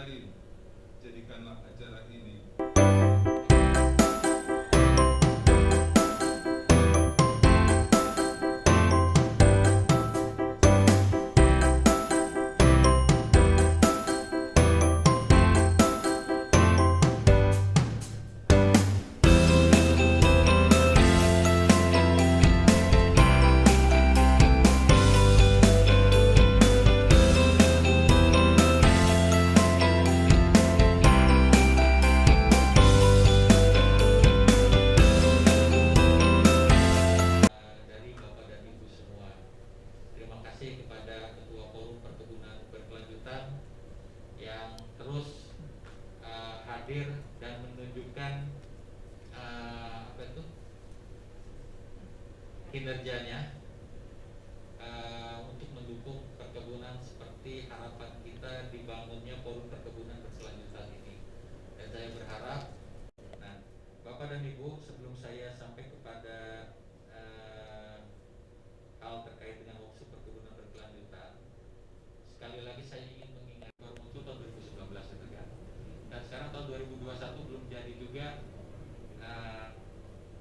lain. Jadikanlah acara ini kepada Ketua Forum Perkebunan Berkelanjutan yang terus hadir dan menunjukkan kinerjanya untuk mendukung perkebunan seperti harapan kita dibangunnya Forum Perkebunan Berkelanjutan ini. Dan saya berharap, Bapak dan Ibu, sebelum saya sampai kepada hal terkait dengan opsi perkebunan berkelanjutan, sekali lagi saya ingin mengingat baru muncul tahun 2019 gitu kan, dan sekarang tahun 2021 belum jadi juga.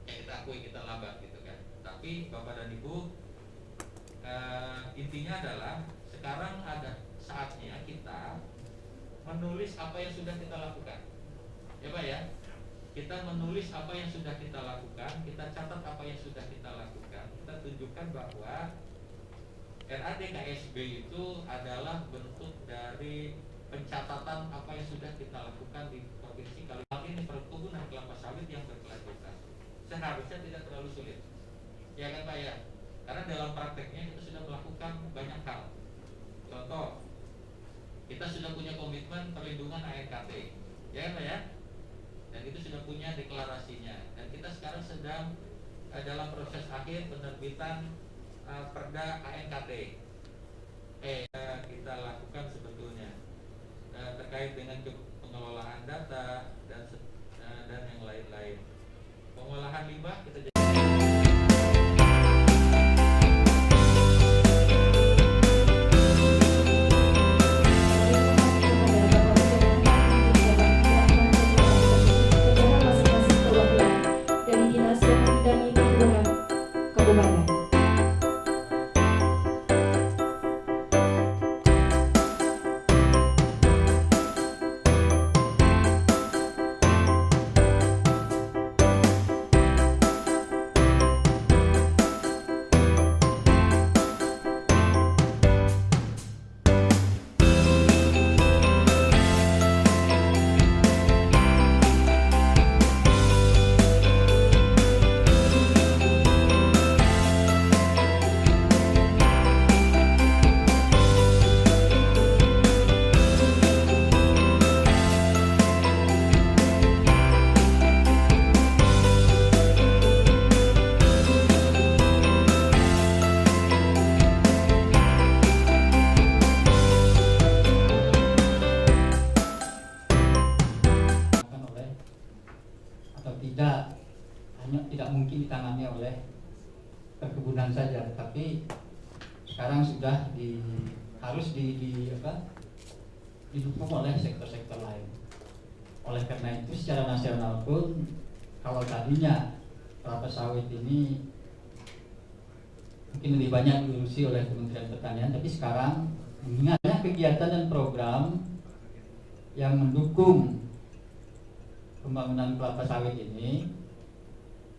Kita akui kita lambat gitu kan, tapi Bapak dan Ibu, intinya adalah sekarang ada saatnya kita menulis apa yang sudah kita lakukan, ya Pak ya. Kita menulis apa yang sudah kita lakukan, kita catat apa yang sudah kita lakukan, kita tunjukkan bahwa RADKSB itu adalah bentuk dari pencatatan apa yang sudah kita lakukan di Provinsi Kalimantan ini, perkebunan kelapa sawit yang berkelanjutan. Seharusnya tidak terlalu sulit, ya kan Pak ya? Karena dalam prakteknya kita sudah melakukan banyak hal. Contoh, kita sudah punya komitmen perlindungan ANKT, ya kan Pak ya? Dan itu sudah punya deklarasinya, dan kita sekarang sedang dalam proses akhir penerbitan Perda ANKT. Kita lakukan sebetulnya terkait dengan pengelolaan data dan yang lain-lain. Pengolahan limbah kita tidak mungkin ditangani oleh perkebunan saja, tapi sekarang sudah harus didukung oleh sektor-sektor lain. Oleh karena itu secara nasional pun, kalau tadinya kelapa sawit ini mungkin lebih banyak diurusi oleh Kementerian Pertanian, tapi sekarang mengingatnya kegiatan dan program yang mendukung pembangunan kelapa sawit ini.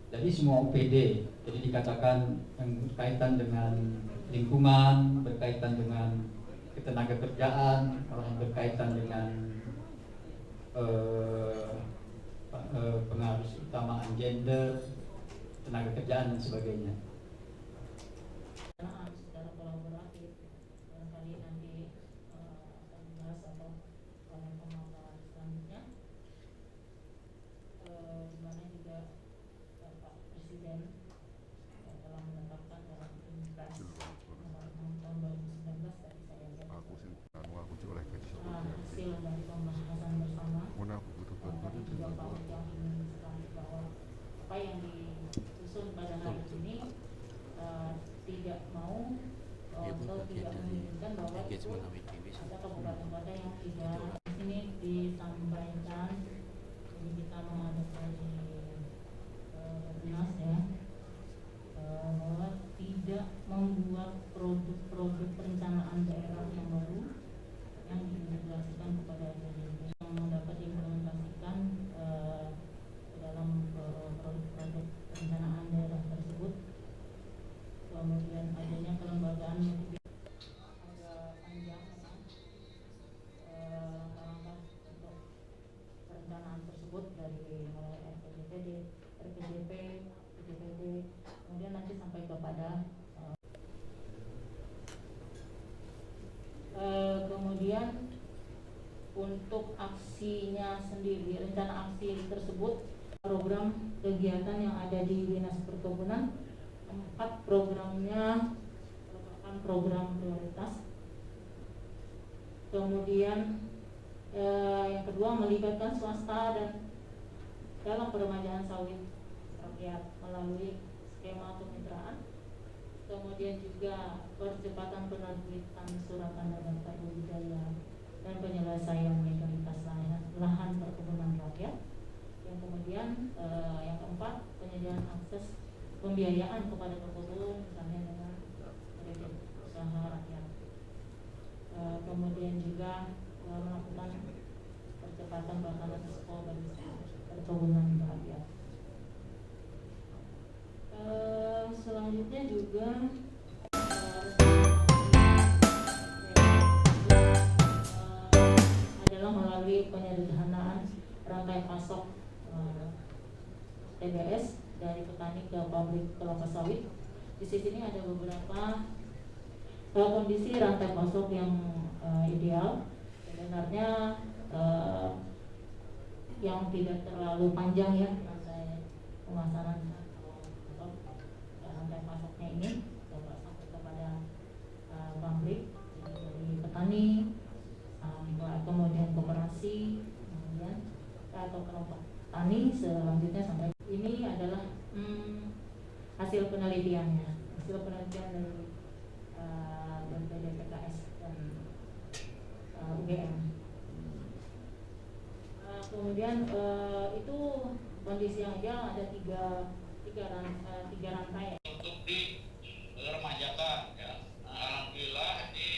Jadi semua OPD, jadi dikatakan yang berkaitan dengan lingkungan, berkaitan dengan ketenaga kerjaan, orang berkaitan dengan pengaruh utamaan gender, tenaga kerjaan dan sebagainya. Secara kolaboratif, barangkali nanti akan dibahas atau dalam pemaparan selanjutnya, di mana juga Bapak Presiden telah menetapkan dalam Impres nomor 6 tahun 2019 tadi saya lihat hasil dari pembahasan bersama, tadi juga Pak Ujang ingin sekali bahwa apa yang disusun pada hari ini tidak mau atau tidak menginginkan bahwa itu ada kabupaten kota yang tidak. Ini di aksinya sendiri, rencana aksi tersebut, program kegiatan yang ada di Dinas Perkebunan, 4 programnya merupakan program prioritas. Kemudian yang kedua, melibatkan swasta dan dalam peremajaan sawit rakyat melalui skema kemitraan. Kemudian juga percepatan penerbitan surat tanda daftar budidaya dan penyelesaian legalitas lahan perkebunan rakyat. Yang kemudian yang keempat, penyediaan akses pembiayaan kepada pekebun, misalnya dengan kredit usaha rakyat. Kemudian juga melakukan percepatan bakalan ekspor bagi perkebunan rakyat. Selanjutnya juga adalah melalui penyederhanaan rantai pasok TBS dari petani ke pabrik kelapa sawit. Di sini ada beberapa kondisi rantai pasok yang ideal. Sebenarnya yang tidak terlalu panjang ya rantai pemasaran rantai pasoknya ini sampai kepada pabrik, jadi dari petani, kemudian koperasi, kemudian atau kelompok tani, selanjutnya sampai ini adalah hasil penelitiannya, dari BPDPKS dan UGM. Kemudian itu kondisi yang ideal ada tiga rantai. Untuk diremajakan ya. Alhamdulillah ini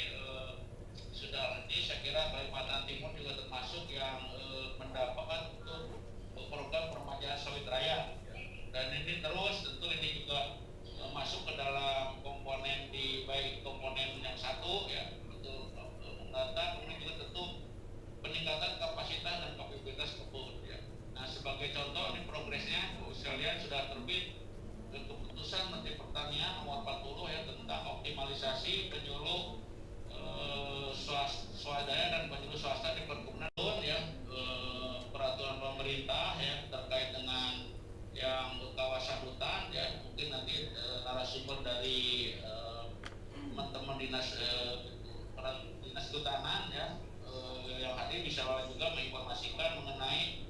sudah saya kira Kalimantan Timur juga termasuk yang mendapatkan untuk program peremajaan sawit raya ya. Dan ini terus tentu ini juga masuk ke dalam komponen di baik komponen yang satu ya untuk mendatang, kemudian juga tentu peningkatan kapasitas dan kapabilitas kebun ya. Nah sebagai contoh ini progresnya sekalian sudah terbit keputusan Menteri Pertanian nomor 40 ya tentang optimalisasi penyuluh swadaya dan penyuluh swasta di perkebunan ya, peraturan pemerintah ya terkait dengan yang kawasan hutan ya, mungkin nanti narasumber dari teman-teman dinas kehutanan ya yang hadir bisa juga menginformasikan mengenai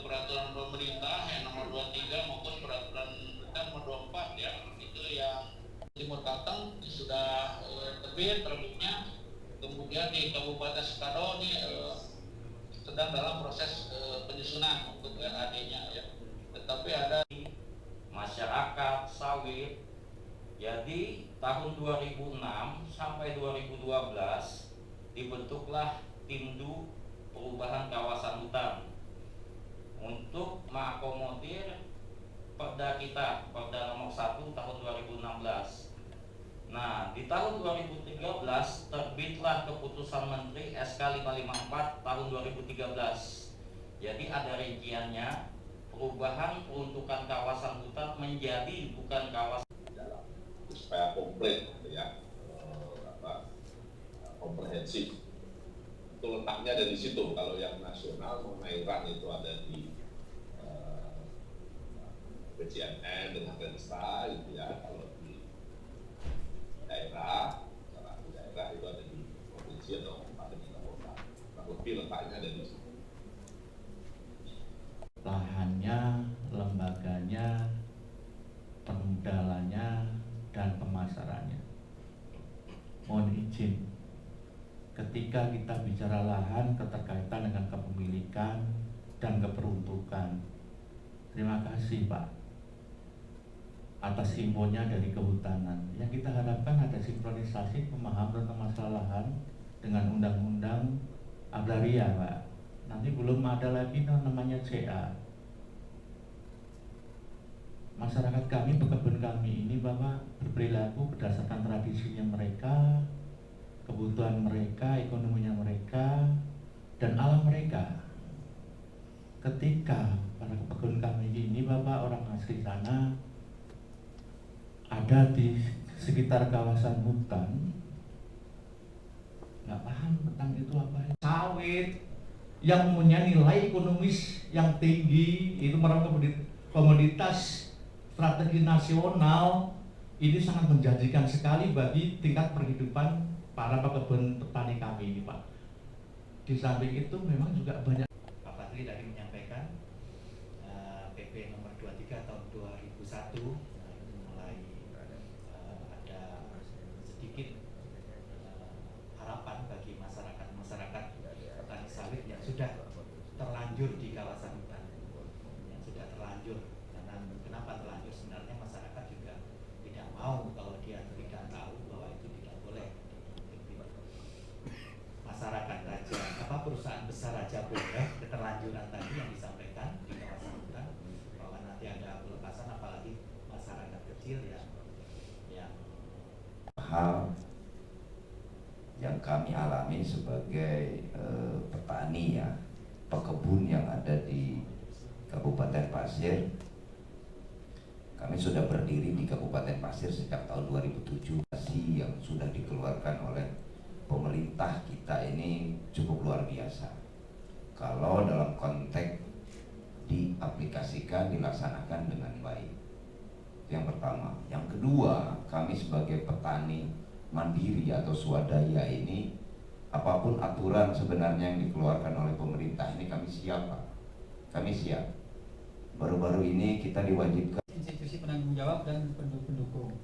peraturan pemerintah yang nomor 23 maupun peraturan nomor 24 ya, itu yang Timur Kalteng sudah terbitnya. Kemudian di Kabupaten Sekado ini sedang dalam proses penyusunan untuk RAD-nya ya. Tetapi ada masyarakat sawit. Jadi tahun 2006 sampai 2012 dibentuklah Timdu Perubahan Kawasan Hutan untuk mengakomodir Perda kita, Perda nomor 1 tahun 2016. Nah, di tahun 2013 terbitlah keputusan Menteri SK 554 tahun 2013. Jadi ada rinciannya, perubahan peruntukan kawasan hutan menjadi bukan kawasan supaya komplit ya, komprehensif. Itu letaknya ada di situ. Kalau yang nasional mengenai RAN itu ada di BCNN dengan Densta gitu ya. Kalau di daerah itu ada di provinsi atau kabupaten kota. Nah, lebih letaknya ada di situ. Lahannya, lembaganya, pengendalanya, dan pemasarannya. Mohon izin, ketika kita bicara lahan, keterkaitan dengan kepemilikan dan keperuntukan. Terima kasih Pak atas infonya dari kehutanan. Yang kita harapkan ada sinkronisasi pemahaman tentang masalah lahan dengan undang-undang agraria Pak. Nanti belum ada lagi namanya CA. Masyarakat kami, pekebun kami ini bahwa berperilaku berdasarkan tradisinya mereka, kebutuhan mereka, ekonominya mereka, dan alam mereka. Ketika para pekebun kami ini Bapak orang asli sana ada di sekitar kawasan hutan, nggak paham tentang itu apa. Sawit yang mempunyai nilai ekonomis yang tinggi, itu merupakan komoditas strategi nasional. Ini sangat menjanjikan sekali bagi tingkat penghidupan para pekebun petani kami ini, Pak. Di samping itu memang juga banyak. Pak Patri tadi menyampaikan PP nomor 23 tahun 2001 mulai ada sedikit harapan bagi masyarakat petani sawit yang sudah terlanjur di kawasan hutan, yang sudah terlanjur. Karena kenapa terlanjur? Sebenarnya masyarakat juga tidak mau kalau dia tidak tahu bahwa itu tidak boleh. Masyarakat aja, perusahaan besar aja boleh keterlanjuran tadi yang disampaikan di kawasan hutan, bahwa nanti ada pelepasan, apalagi masyarakat kecil yang hal yang kami alami sebagai petani ya, pekebun yang ada di Kabupaten Pasir. Kami sudah berdiri di Kabupaten Pasir sejak tahun 2007. Yang sudah dikeluarkan oleh pemerintah kita ini cukup luar biasa. Kalau dalam konteks diaplikasikan, dilaksanakan dengan baik. Itu yang pertama. Yang kedua, kami sebagai petani mandiri atau swadaya ini, apapun aturan sebenarnya yang dikeluarkan oleh pemerintah ini kami siap, Pak. Kami siap. Baru-baru ini kita diwajibkan institusi penanggung jawab dan pendukung.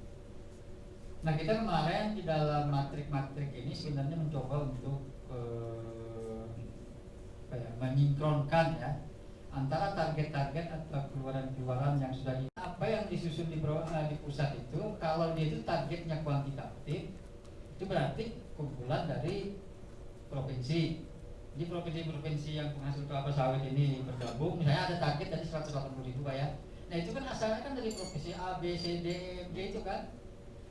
Nah, kita kemarin di dalam matrik-matrik ini sebenarnya mencoba untuk menyinkronkan ya antara target-target atau keluaran-keluaran yang sudah apa yang disusun di pusat itu. Kalau dia itu targetnya kuantitatif, itu berarti kumpulan dari provinsi. Di provinsi-provinsi yang penghasil kelapa sawit ini bergabung, misalnya ada target dari 180.000 Pak ya. Nah itu kan asalnya kan dari provinsi A, B, C, D, E, F, G itu kan.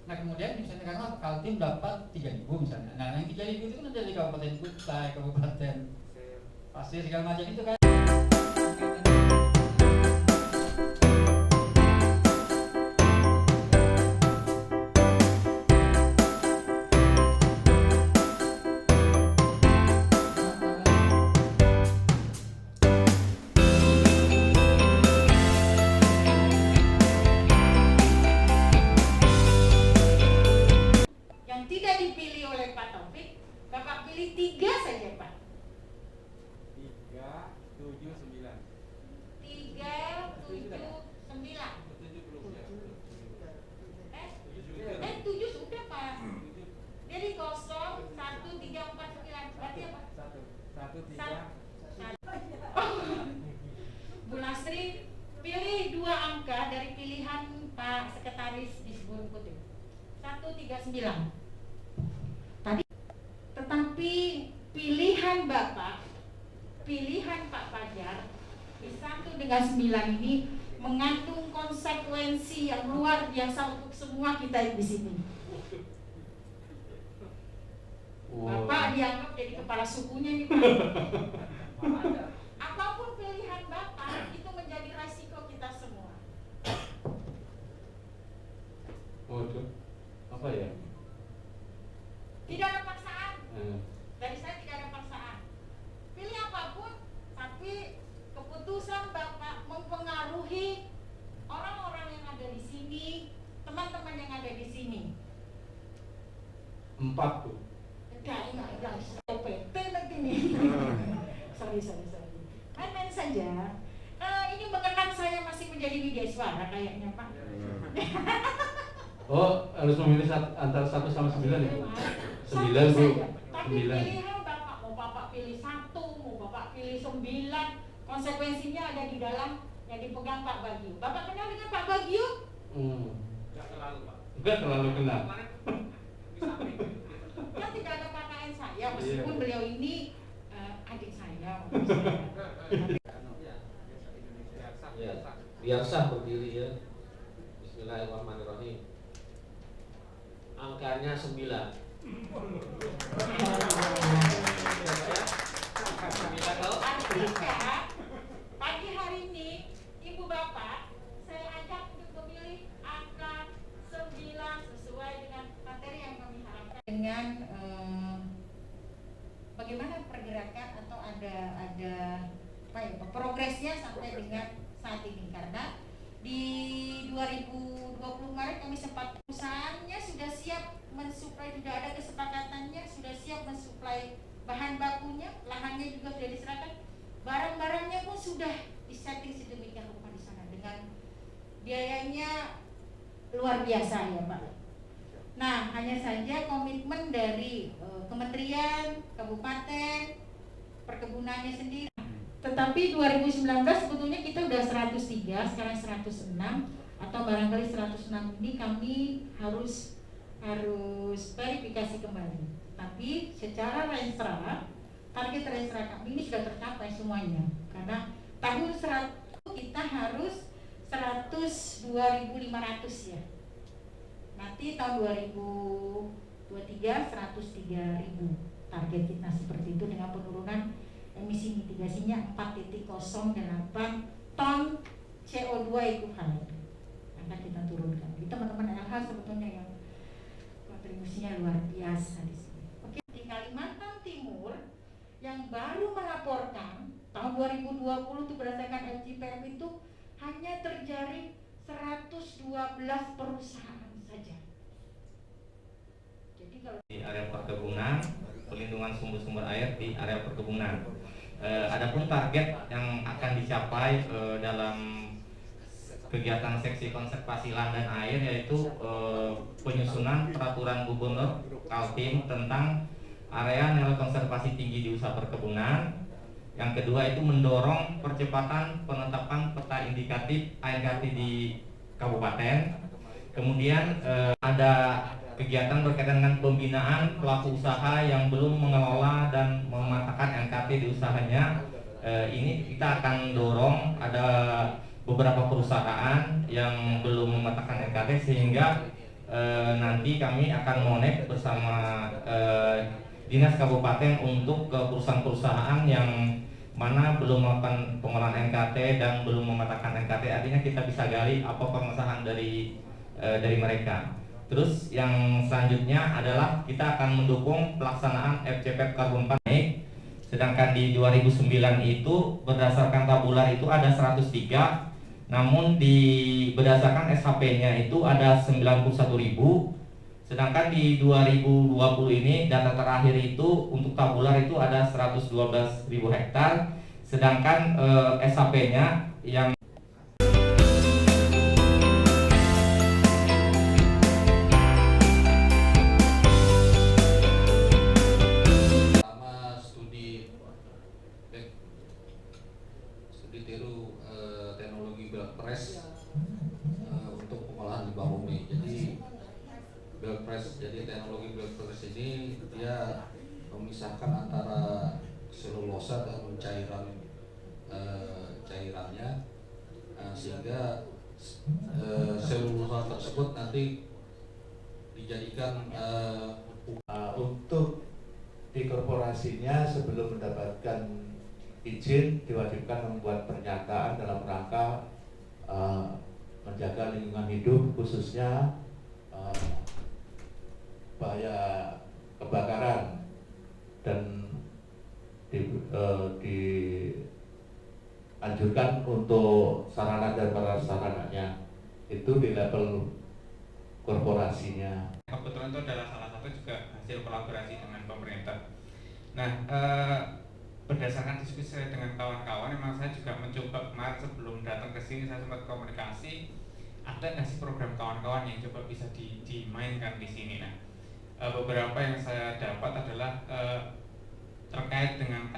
Nah kemudian misalnya karena Kaltim dapat 3.000 misalnya. Nah yang 3.000 itu kan dari Kabupaten Kutai, Kabupaten Pasir segala macam itu kan. Bu Lasri, pilih 2 angka dari pilihan Pak Sekretaris di Sebelum Kutip. 139. Tadi, tetapi pilihan Bapak, pilihan Pak Fajar di 1 dengan 9 ini mengandung konsekuensi yang luar biasa untuk semua kita di sini. Bapak dianggap jadi kepala sukunya nih Pak. Apapun pilihan Bapak itu menjadi resiko kita semua. Waduh, apa ya? Tidak ada paksaan. Dari saya tidak ada paksaan. Pilih apapun, tapi keputusan Bapak mempengaruhi orang-orang yang ada di sini, teman-teman yang ada di sini. 4 tuh. Enggak, OPT nanti nih. Sorry. Main-main saja. Ini mengenang saya masih menjadi Widyaswara kayaknya Pak. Oh, harus memilih antara 1 sama 9 ya? 9 Bu. Tapi pilihan Bapak, mau Bapak pilih 1, mau Bapak pilih 9, konsekuensinya ada di dalam yang dipegang Pak Bagio. Bapak kenal dengan Pak Bagio? Enggak terlalu Pak. Enggak terlalu kenal. Ya tidak ada KKN saya, meskipun beliau ini adik saya. Ya, biar sah berdiri ya. Bismillahirrahmanirrahim. Angkanya 9. Artinya pagi hari ini Ibu Bapak saya ajak untuk memilih angka 9 sesuai dengan materi yang kami harapkan. Dengan bagaimana pergerakan atau ada progresnya sampai dengan saat ini, karena di 2020 kemarin kami sempat, perusahaannya sudah siap mensuplai, sudah ada kesepakatannya, sudah siap mensuplai bahan bakunya, lahannya juga sudah diserahkan, barang-barangnya pun sudah disetting sedemikian rupa di sana dengan biayanya luar biasa ya Pak. Nah, hanya saja komitmen dari kementerian, kabupaten, perkebunannya sendiri. Tetapi 2019 sebetulnya kita udah 103, sekarang 106 atau barangkali 106 ini kami harus verifikasi kembali. Tapi secara renstra, target renstra kami ini sudah tercapai semuanya. Karena tahun 100 kita harus 102.500 ya. Nanti tahun 2023 103.000 target kita seperti itu, dengan penurunan emisi mitigasinya 4.08 ton CO2 ekuivalen akan kita turunkan. Jadi teman-teman LH sebetulnya yang kontribusinya luar biasa di sini. Oke, di Kalimantan Timur yang baru melaporkan tahun 2020 itu berdasarkan LGPM itu hanya terjaring 112 perusahaan saja. Jadi kalau di area perkebunan, pelindungan sumber-sumber air di area perkebunan. Adapun target yang akan dicapai dalam kegiatan seksi konservasi lahan dan air yaitu penyusunan peraturan gubernur Kaltim tentang area nilai konservasi tinggi di usaha perkebunan. Yang kedua itu mendorong percepatan penetapan peta indikatif ANKT di kabupaten. Kemudian ada kegiatan berkaitan dengan pembinaan pelaku usaha yang belum mengelola dan mematahkan NKT di usahanya. Ini kita akan dorong, ada beberapa perusahaan yang belum mematahkan NKT sehingga nanti kami akan monek bersama dinas kabupaten untuk ke perusahaan-perusahaan yang mana belum melakukan pengolahan NKT dan belum mematahkan NKT. Artinya kita bisa gali apa permasalahan dari mereka. Terus yang selanjutnya adalah kita akan mendukung pelaksanaan FCP karbon naik. Sedangkan di 2009 itu berdasarkan tabular itu ada 103, namun berdasarkan SHP-nya itu ada 91.000. Sedangkan di 2020 ini data terakhir itu untuk tabular itu ada 112.000 hektar. Sedangkan SHP-nya yang tiru teknologi belt press untuk pengolahan limbah bumi. Jadi belt press, jadi teknologi belt press ini dia memisahkan antara selulosa dan cairannya, sehingga selulosa tersebut nanti dijadikan untuk di korporasinya sebelum mendapatkan izin diwajibkan membuat pernyataan dalam rangka menjaga lingkungan hidup, khususnya bahaya kebakaran, dan dianjurkan untuk sarana dan prasarananya itu di level korporasinya. Kebetulan itu adalah salah satu juga hasil kolaborasi dengan pemerintah. Nah, berdasarkan diskusi saya dengan kawan-kawan, memang saya juga mencoba kemarin sebelum datang ke sini, saya sempat komunikasi, ada nggak sih program kawan-kawan yang coba bisa dimainkan di sini. Nah, beberapa yang saya dapat adalah terkait dengan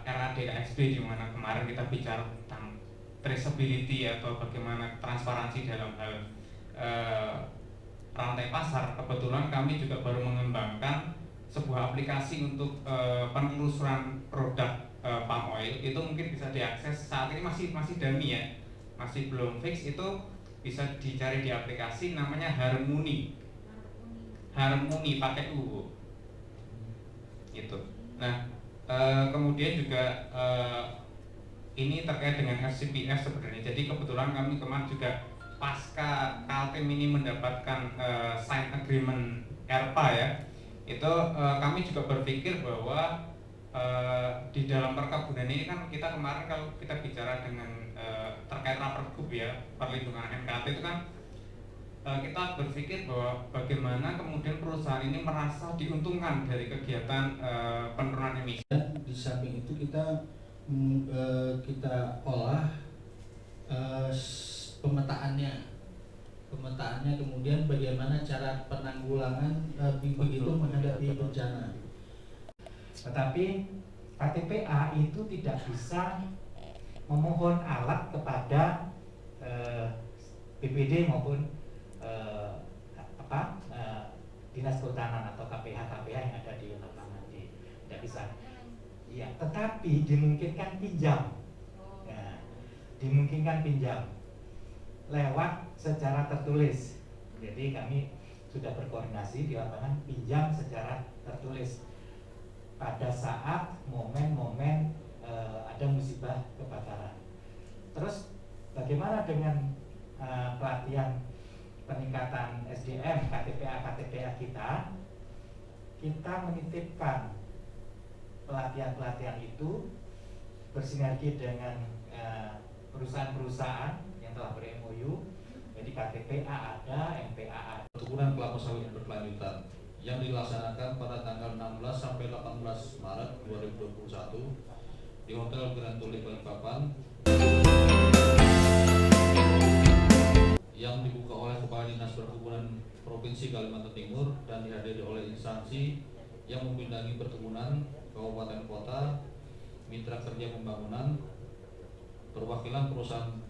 RADKSB, di mana kemarin kita bicara tentang traceability atau bagaimana transparansi dalam hal rantai pasar. Kebetulan kami juga baru mengembangkan sebuah aplikasi untuk penelusuran produk palm oil. Itu mungkin bisa diakses, saat ini masih dummy ya, masih belum fix. Itu bisa dicari di aplikasi namanya Harmony pakai U gitu. Nah, kemudian juga ini terkait dengan FCPS sebenarnya. Jadi kebetulan kami kemarin juga pasca Kaltim ini mendapatkan sign agreement ERPA ya, itu kami juga berpikir bahwa di dalam perkebunan ini kan kita kemarin kalau kita bicara dengan terkait Rapergub ya, perlindungan NKT itu kan kita berpikir bahwa bagaimana kemudian perusahaan ini merasa diuntungkan dari kegiatan penurunan emisi. Di samping itu kita olah pemetaannya, kemudian bagaimana cara penanggulangan begitu menghadapi bencana. Tetapi KTPA itu tidak bisa memohon alat kepada BPD maupun Dinas Kehutanan atau KPH yang ada di lapangan, tidak bisa. Ya, tetapi dimungkinkan pinjam, ya, dimungkinkan pinjam lewat secara tertulis. Jadi kami sudah berkoordinasi di lapangan pinjam secara tertulis pada saat momen-momen ada musibah kebakaran. Terus bagaimana dengan pelatihan peningkatan SDM KTPA kita menitipkan pelatihan itu bersinergi dengan perusahaan-perusahaan yang telah ber-MOU. Jadi KTPA ada, MPA ada. Perkebunan kelapa sawit berkelanjutan yang dilaksanakan pada tanggal 16 sampai 18 Maret 2021 di Hotel Grand Tulip Balikpapan yang dibuka oleh Kepala Dinas Perkebunan Provinsi Kalimantan Timur dan dihadiri oleh instansi yang membidangi perkebunan, kabupaten kota, mitra kerja pembangunan, perwakilan perusahaan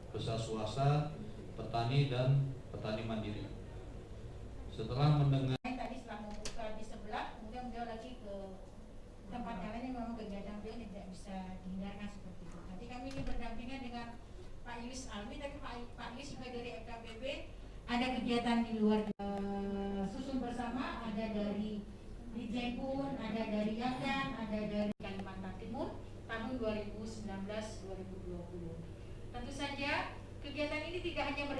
besar swasta, petani dan petani mandiri. Setelah mendengar tadi setelah membuka di sebelah, kemudian beliau lagi ke tempat yang lain yang memang kegiatan beliau tidak bisa dihindarkan seperti itu. Nanti kami ini berdampingan dengan Pak Yus Alwi, tapi Pak Yus juga dari FKBB ada kegiatan di luar susun bersama, ada dari Dijempun, ada dari Yangan, ada dari Kalimantan Timur tahun 2019-2020. Tentu saja kegiatan ini tidak hanya